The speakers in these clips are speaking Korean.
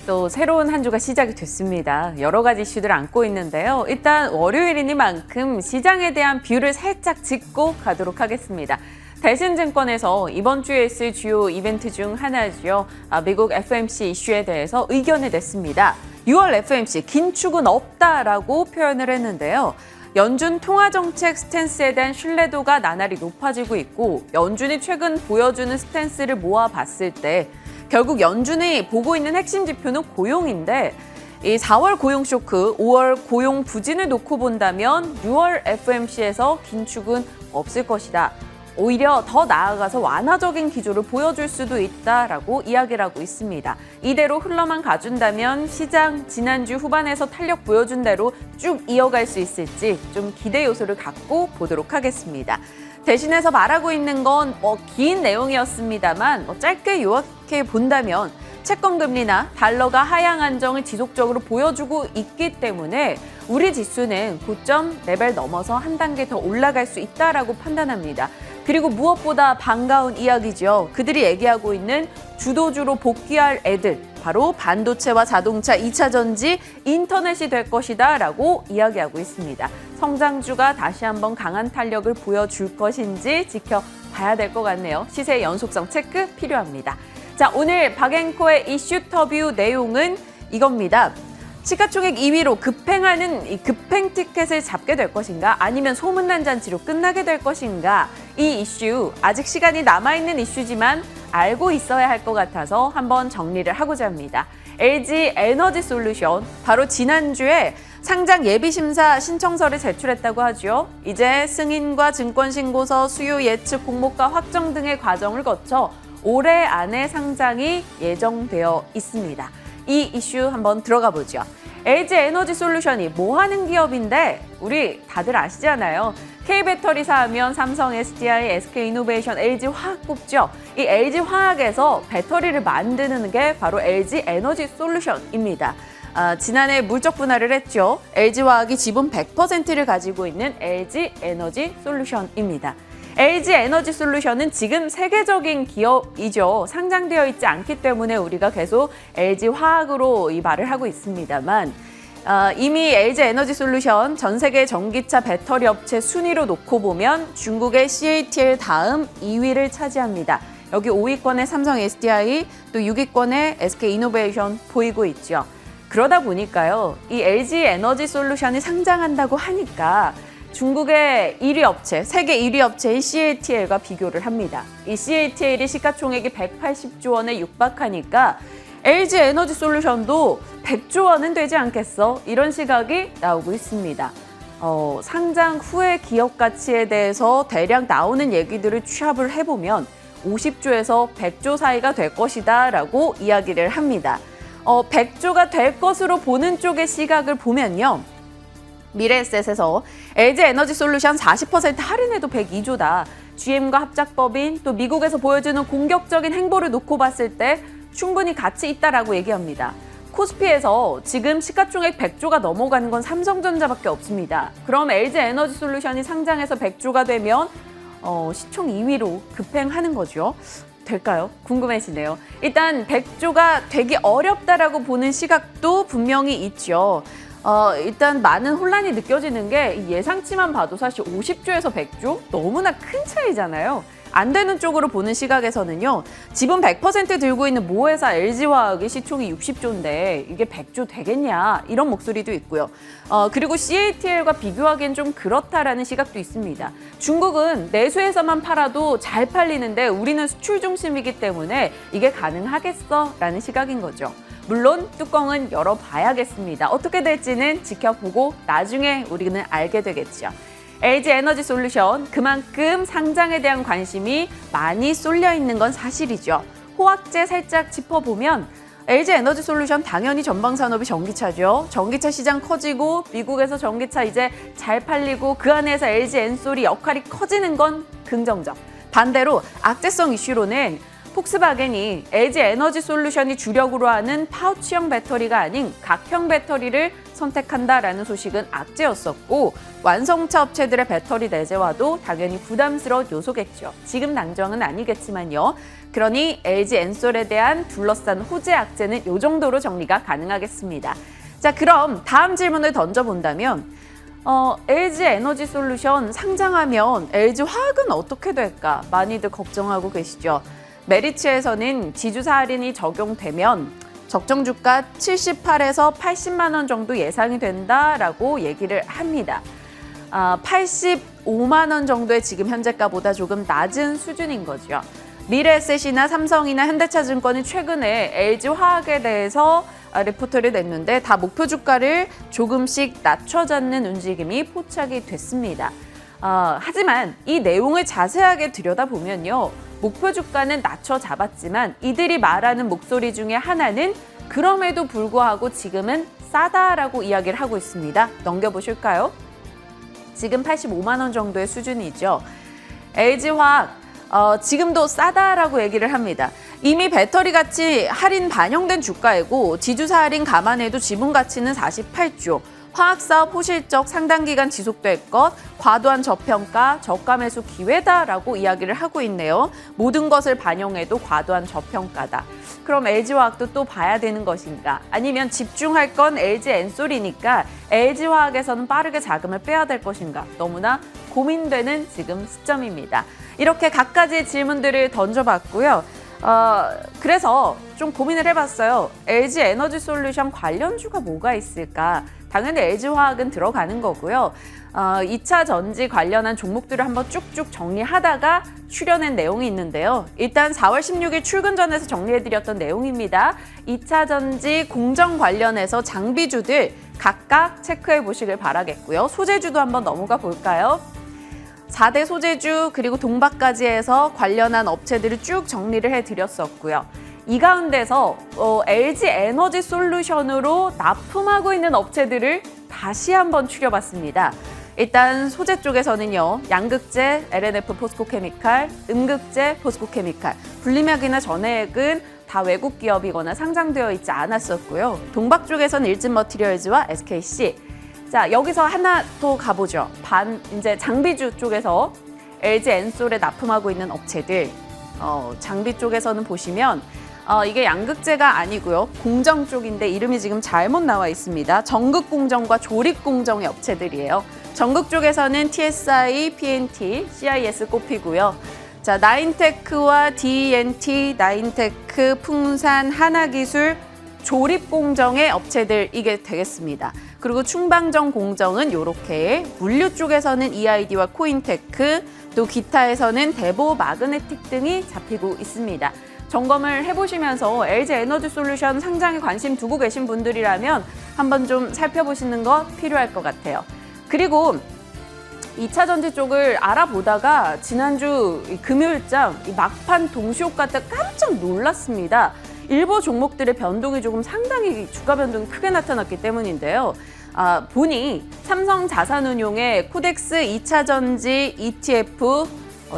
또 새로운 한 주가 시작이 됐습니다. 여러 가지 이슈들을 안고 있는데요. 일단 월요일이니만큼 시장에 대한 뷰를 살짝 짚고 가도록 하겠습니다. 대신증권에서 이번 주에 있을 주요 이벤트 중 하나죠. 미국 FOMC 이슈에 대해서 의견을 냈습니다. 6월 FOMC 긴축은 없다라고 표현을 했는데요. 연준 통화정책 스탠스에 대한 신뢰도가 나날이 높아지고 있고 연준이 최근 보여주는 스탠스를 모아봤을 때 결국 연준이 보고 있는 핵심 지표는 고용인데 이 4월 고용 쇼크, 5월 고용 부진을 놓고 본다면 6월 FOMC에서 긴축은 없을 것이다. 오히려 더 나아가서 완화적인 기조를 보여줄 수도 있다라고 이야기를 하고 있습니다. 이대로 흘러만 가준다면 시장 지난주 후반에서 탄력 보여준 대로 쭉 이어갈 수 있을지 좀 기대 요소를 갖고 보도록 하겠습니다. 대신해서 말하고 있는 건 긴 내용이었습니다만 짧게 요약해 본다면 채권 금리나 달러가 하향 안정을 지속적으로 보여주고 있기 때문에 우리 지수는 고점 레벨 넘어서 한 단계 더 올라갈 수 있다라고 판단합니다. 그리고 무엇보다 반가운 이야기죠. 그들이 얘기하고 있는 주도주로 복귀할 애들, 바로 반도체와 자동차, 2차 전지, 인터넷이 될 것이다 라고 이야기하고 있습니다. 성장주가 다시 한번 강한 탄력을 보여줄 것인지 지켜봐야 될 것 같네요. 시세의 연속성 체크 필요합니다. 자, 오늘 박앵커의 이슈터뷰 내용은 이겁니다. 시가총액 2위로 급행하는 이 급행 티켓을 잡게 될 것인가 아니면 소문난 잔치로 끝나게 될 것인가 이 이슈 아직 시간이 남아있는 이슈지만 알고 있어야 할 것 같아서 한번 정리를 하고자 합니다. LG 에너지 솔루션 바로 지난주에 상장 예비심사 신청서를 제출했다고 하죠. 이제 승인과 증권신고서 수요 예측 공모가 확정 등의 과정을 거쳐 올해 안에 상장이 예정되어 있습니다. 이 이슈 한번 들어가 보죠. LG 에너지 솔루션이 뭐 하는 기업인데 우리 다들 아시잖아요. K배터리사 하면 삼성, SDI, SK이노베이션, LG화학 꼽죠. 이 LG화학에서 배터리를 만드는 게 바로 LG 에너지 솔루션입니다. 지난해 물적 분할을 했죠. LG화학이 지분 100%를 가지고 있는 LG 에너지 솔루션입니다. LG 에너지 솔루션은 지금 세계적인 기업이죠. 상장되어 있지 않기 때문에 우리가 계속 LG 화학으로 이 말을 하고 있습니다만 이미 LG 에너지 솔루션 전 세계 전기차 배터리 업체 순위로 놓고 보면 중국의 CATL 다음 2위를 차지합니다. 여기 5위권에 삼성 SDI, 또 6위권에 SK이노베이션 보이고 있죠. 그러다 보니까요. 이 LG 에너지 솔루션이 상장한다고 하니까 중국의 1위 업체, 세계 1위 업체인 CATL과 비교를 합니다. 이 CATL이 시가총액이 180조 원에 육박하니까 LG 에너지 솔루션도 100조 원은 되지 않겠어? 이런 시각이 나오고 있습니다. 상장 후의 기업 가치에 대해서 대략 나오는 얘기들을 취합을 해보면 50조에서 100조 사이가 될 것이다 라고 이야기를 합니다. 100조가 될 것으로 보는 쪽의 시각을 보면요. 미래에셋에서 LG 에너지 솔루션 40% 할인해도 102조다. GM과 합작법인 또 미국에서 보여주는 공격적인 행보를 놓고 봤을 때 충분히 가치 있다라고 얘기합니다. 코스피에서 지금 시가총액 100조가 넘어간 건 삼성전자밖에 없습니다. 그럼 LG 에너지 솔루션이 상장해서 100조가 되면 시총 2위로 급행하는 거죠. 될까요? 궁금해지네요. 일단 100조가 되기 어렵다라고 보는 시각도 분명히 있죠. 일단 많은 혼란이 느껴지는 게 예상치만 봐도 사실 50조에서 100조? 너무나 큰 차이잖아요. 안 되는 쪽으로 보는 시각에서는요. 지분 100% 들고 있는 모회사 LG화학의 시총이 60조인데 이게 100조 되겠냐 이런 목소리도 있고요. 그리고 CATL과 비교하기엔 좀 그렇다라는 시각도 있습니다. 중국은 내수에서만 팔아도 잘 팔리는데 우리는 수출 중심이기 때문에 이게 가능하겠어? 라는 시각인 거죠. 물론 뚜껑은 열어봐야겠습니다. 어떻게 될지는 지켜보고 나중에 우리는 알게 되겠죠. LG 에너지 솔루션 그만큼 상장에 대한 관심이 많이 쏠려 있는 건 사실이죠. 호황제 살짝 짚어보면 LG 에너지 솔루션 당연히 전방 산업이 전기차죠. 전기차 시장 커지고 미국에서 전기차 이제 잘 팔리고 그 안에서 LG 엔솔이 역할이 커지는 건 긍정적. 반대로 악재성 이슈로는 폭스바겐이 LG 에너지 솔루션이 주력으로 하는 파우치형 배터리가 아닌 각형 배터리를 선택한다라는 소식은 악재였었고 완성차 업체들의 배터리 내재화도 당연히 부담스러운 요소겠죠. 지금 당장은 아니겠지만요. 그러니 LG 엔솔에 대한 둘러싼 호재 악재는 이 정도로 정리가 가능하겠습니다. 자, 그럼 다음 질문을 던져본다면 LG 에너지 솔루션 상장하면 LG 화학은 어떻게 될까 많이들 걱정하고 계시죠. 메리츠에서는 지주사 할인이 적용되면 적정 주가 78에서 80만 원 정도 예상이 된다라고 얘기를 합니다. 85만 원 정도의 지금 현재가보다 조금 낮은 수준인 거죠. 미래에셋이나 삼성이나 현대차증권이 최근에 LG 화학에 대해서 리포트를 냈는데 다 목표 주가를 조금씩 낮춰잡는 움직임이 포착이 됐습니다. 하지만 이 내용을 자세하게 들여다보면요. 목표 주가는 낮춰잡았지만 이들이 말하는 목소리 중에 하나는 그럼에도 불구하고 지금은 싸다라고 이야기를 하고 있습니다. 넘겨보실까요? 지금 85만 원 정도의 수준이죠. LG화학 지금도 싸다라고 얘기를 합니다. 이미 배터리 가치 할인 반영된 주가이고 지주사 할인 감안해도 지분 가치는 48조. 화학사업 호실적 상당 기간 지속될 것, 과도한 저평가, 저가 매수 기회다라고 이야기를 하고 있네요. 모든 것을 반영해도 과도한 저평가다. 그럼 LG화학도 또 봐야 되는 것인가? 아니면 집중할 건 LG 엔솔이니까 LG화학에서는 빠르게 자금을 빼야 될 것인가? 너무나 고민되는 지금 시점입니다. 이렇게 각가지의 질문들을 던져봤고요. 그래서 좀 고민을 해봤어요. LG 에너지 솔루션 관련주가 뭐가 있을까? 당연히 LG화학은 들어가는 거고요. 2차 전지 관련한 종목들을 한번 쭉쭉 정리하다가 추려낸 내용이 있는데요. 일단 4월 16일 출근 전에서 정리해드렸던 내용입니다. 2차 전지 공정 관련해서 장비주들 각각 체크해 보시길 바라겠고요. 소재주도 한번 넘어가 볼까요? 4대 소재주 그리고 동박까지 해서 관련한 업체들을 쭉 정리를 해드렸었고요. 이 가운데서 LG 에너지 솔루션으로 납품하고 있는 업체들을 다시 한번 추려봤습니다. 일단 소재 쪽에서는요. 양극재, LNF 포스코케미칼, 음극재, 포스코케미칼, 분리막이나 전해액은 다 외국 기업이거나 상장되어 있지 않았었고요. 동박 쪽에서는 일진머티리얼즈와 SKC. 자, 여기서 하나 또 가보죠. 이제 장비주 쪽에서 LG 엔솔에 납품하고 있는 업체들. 장비 쪽에서는 보시면 이게 양극재가 아니고요. 공정 쪽인데 이름이 지금 잘못 나와 있습니다. 전극공정과 조립공정의 업체들이에요. 전극 쪽에서는 TSI, PNT, CIS 꼽히고요. 자, 나인테크와 DNT, 나인테크, 풍산, 하나기술, 조립공정의 업체들 이게 되겠습니다. 그리고 충방정 공정은 이렇게, 물류 쪽에서는 EID와 코인테크, 또 기타에서는 대보, 마그네틱 등이 잡히고 있습니다. 점검을 해보시면서 LG 에너지 솔루션 상장에 관심 두고 계신 분들이라면 한번 좀 살펴보시는 거 필요할 것 같아요. 그리고 2차 전지 쪽을 알아보다가 지난주 금요일장 막판 동시효과 때 깜짝 놀랐습니다. 일부 종목들의 변동이 조금 상당히 주가 변동이 크게 나타났기 때문인데요. 보니 삼성자산운용의 코덱스 2차 전지 ETF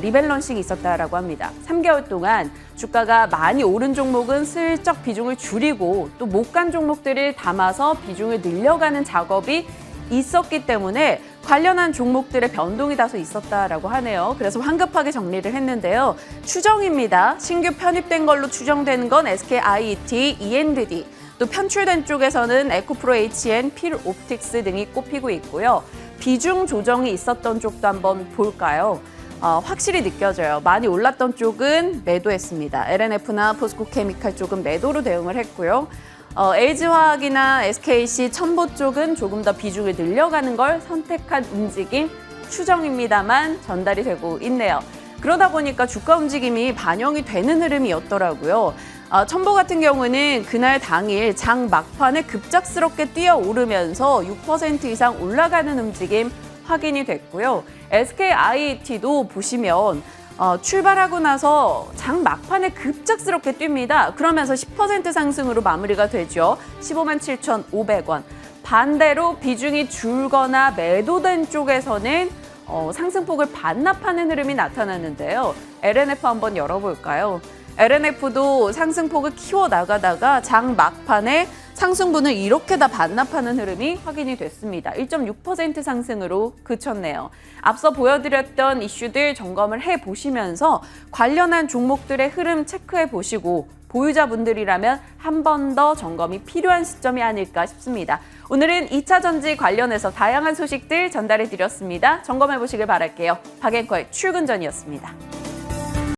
리밸런싱이 있었다라고 합니다. 3개월 동안 주가가 많이 오른 종목은 슬쩍 비중을 줄이고 또 못 간 종목들을 담아서 비중을 늘려가는 작업이 있었기 때문에 관련한 종목들의 변동이 다소 있었다라고 하네요. 그래서 황급하게 정리를 했는데요. 추정입니다. 신규 편입된 걸로 추정되는 건 SKIET, ENDD, 또 편출된 쪽에서는 에코프로 HN, 필옵틱스 등이 꼽히고 있고요. 비중 조정이 있었던 쪽도 한번 볼까요? 확실히 느껴져요. 많이 올랐던 쪽은 매도했습니다. LNF나 포스코케미칼 쪽은 매도로 대응을 했고요. LG화학이나 SKC, 첨보 쪽은 조금 더 비중을 늘려가는 걸 선택한 움직임 추정입니다만 전달이 되고 있네요. 그러다 보니까 주가 움직임이 반영이 되는 흐름이었더라고요. 첨보 같은 경우는 그날 당일 장 막판에 급작스럽게 뛰어오르면서 6% 이상 올라가는 움직임 확인이 됐고요. SKIET도 보시면 출발하고 나서 장 막판에 급작스럽게 뜁니다. 그러면서 10% 상승으로 마무리가 되죠. 15만 7,500원. 반대로 비중이 줄거나 매도된 쪽에서는 상승폭을 반납하는 흐름이 나타났는데요. LNF 한번 열어볼까요? LNF도 상승폭을 키워나가다가 장 막판에 상승분을 이렇게 다 반납하는 흐름이 확인이 됐습니다. 1.6% 상승으로 그쳤네요. 앞서 보여드렸던 이슈들 점검을 해보시면서 관련한 종목들의 흐름 체크해보시고 보유자분들이라면 한 번 더 점검이 필요한 시점이 아닐까 싶습니다. 오늘은 2차 전지 관련해서 다양한 소식들 전달해드렸습니다. 점검해보시길 바랄게요. 박앵커의 출근 전이었습니다.